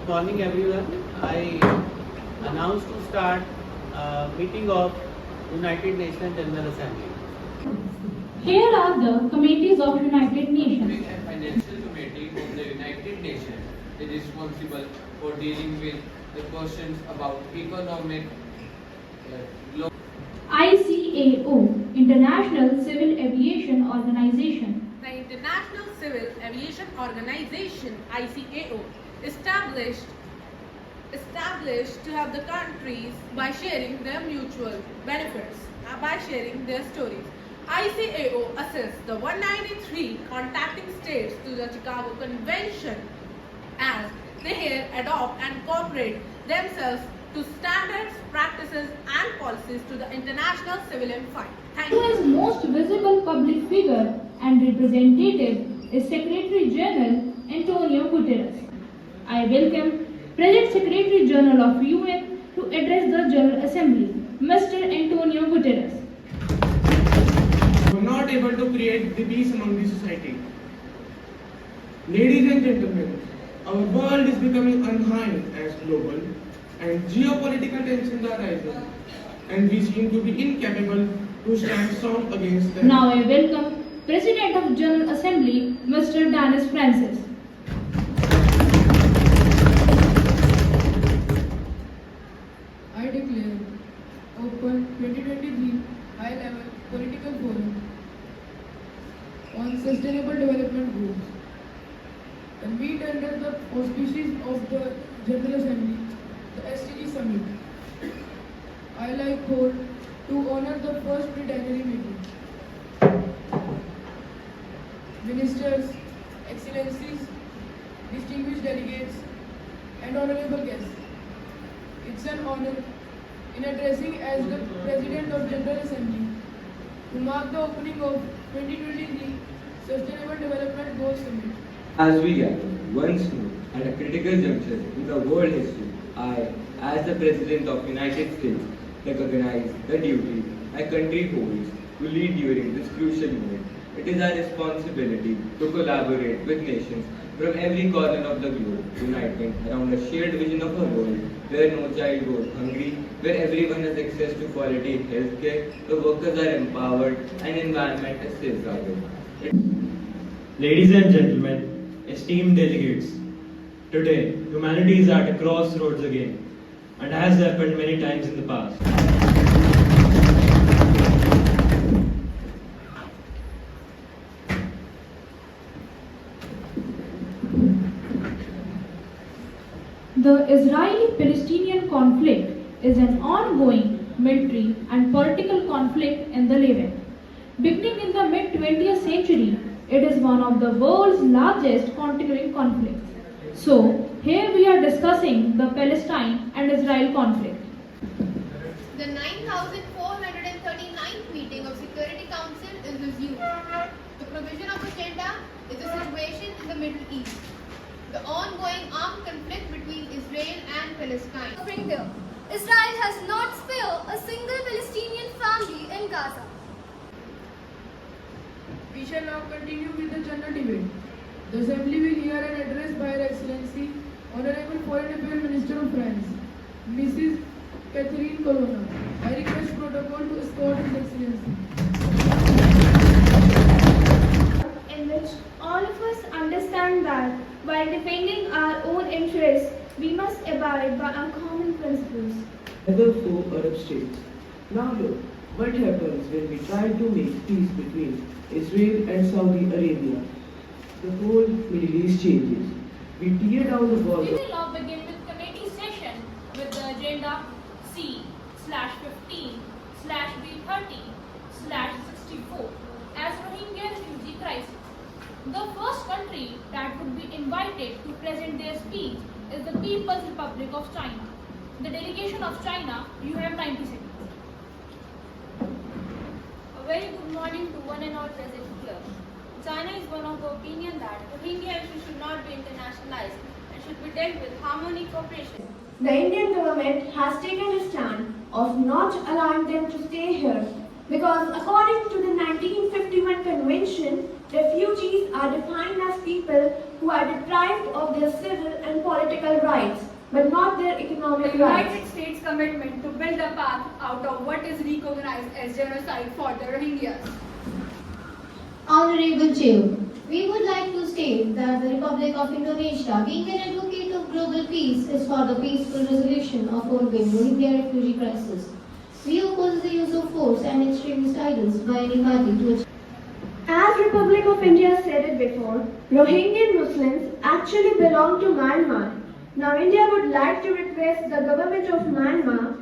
morning everyone. I announced to start a meeting of United Nations General Assembly. Here are the committees of United Nations. A financial committee of the United Nations is responsible for dealing with the questions about economic global. ICAO, International Civil Aviation Organization. The International Civil Aviation Organization (ICAO) established to help the countries by sharing their mutual benefits, by sharing their stories. ICAO assists the 193 contacting states to the Chicago Convention as they here adopt and incorporate themselves to standards, practices and policies to the international civilian fight. Thank you. India's most visible public figure and representative is Secretary General Antonio Guterres. I welcome President Secretary General of UN to address the General Assembly, Mr. Antonio Guterres. We were not able to create the peace among the society. Ladies and gentlemen, our world is becoming unhinged as global and geopolitical tensions are rising, and we seem to be incapable to stand strong against them. Now I welcome President of General Assembly, Mr. Dennis Francis. I declare open 2023 high-level political forum on sustainable development goals, convened under the auspices of the General Assembly, the SDG Summit. I like hold to honor the first plenary meeting. Ministers, Excellencies, distinguished delegates, and honorable guests. It's an honor in addressing as the President of General Assembly to mark the opening of 2023 Sustainable Development Goals Summit. As we gather once more at a critical juncture in the world history, I, as the President of United States, recognize the duty my country holds to lead during this crucial moment. It is our responsibility to collaborate with nations from every corner of the globe, uniting around a shared vision of a world where no child goes hungry, where everyone has access to quality healthcare, the workers are empowered, and environment is safeguarded. Ladies and gentlemen, esteemed delegates, today humanity is at a crossroads again, and has happened many times in the past. The Israeli-Palestinian conflict is an ongoing military and political conflict in the Levant. Beginning in the mid-20th century, it is one of the world's largest continuing conflicts. So, here we are discussing the Palestine and Israel conflict. The 9,439th meeting of Security Council is resumed. The provision of agenda is the situation in the Middle East, the ongoing armed conflict between Israel and Palestine. Israel has not spared a single Palestinian family in Gaza. We shall now continue with the general debate. The Assembly will hear an address by Her Excellency, Honorable Foreign Affairs Minister of France, Mrs. Catherine Colonna. I request protocol to escort His Excellency. In which all of us understand that while defending our own interests, we must abide by our common principles. Ever four Arab states. Now look, what happens when we try to make peace between Israel and Saudi Arabia? The whole Middle East changes. We tear down the walls. We will now begin with committee session with the agenda C/15/B30/64 as Rohingya refugee crisis. The first country that would be invited to present their speech is the People's Republic of China. The delegation of China, you have 90 seconds. A very good morning to one and all present here. China is one of the opinion that Rohingya issue should not be internationalized and should be dealt with harmony cooperation. The Indian government has taken a stand of not allowing them to stay here Because according to the 1951 Convention, refugees are defined as people who are deprived of their civil and political rights, but not their economic The rights. United States' commitment to build a path out of what is recognized as genocide for the Rohingyas. Honorable Chair, we would like to state that the Republic of Indonesia, being an advocate of global peace, is for the peaceful resolution of ongoing Rohingya refugee crisis. We oppose the use of force and extremist ideals by any party to achieve. As Republic of India said it before, Rohingya Muslims actually belong to Myanmar. Now India would like to request the government of Myanmar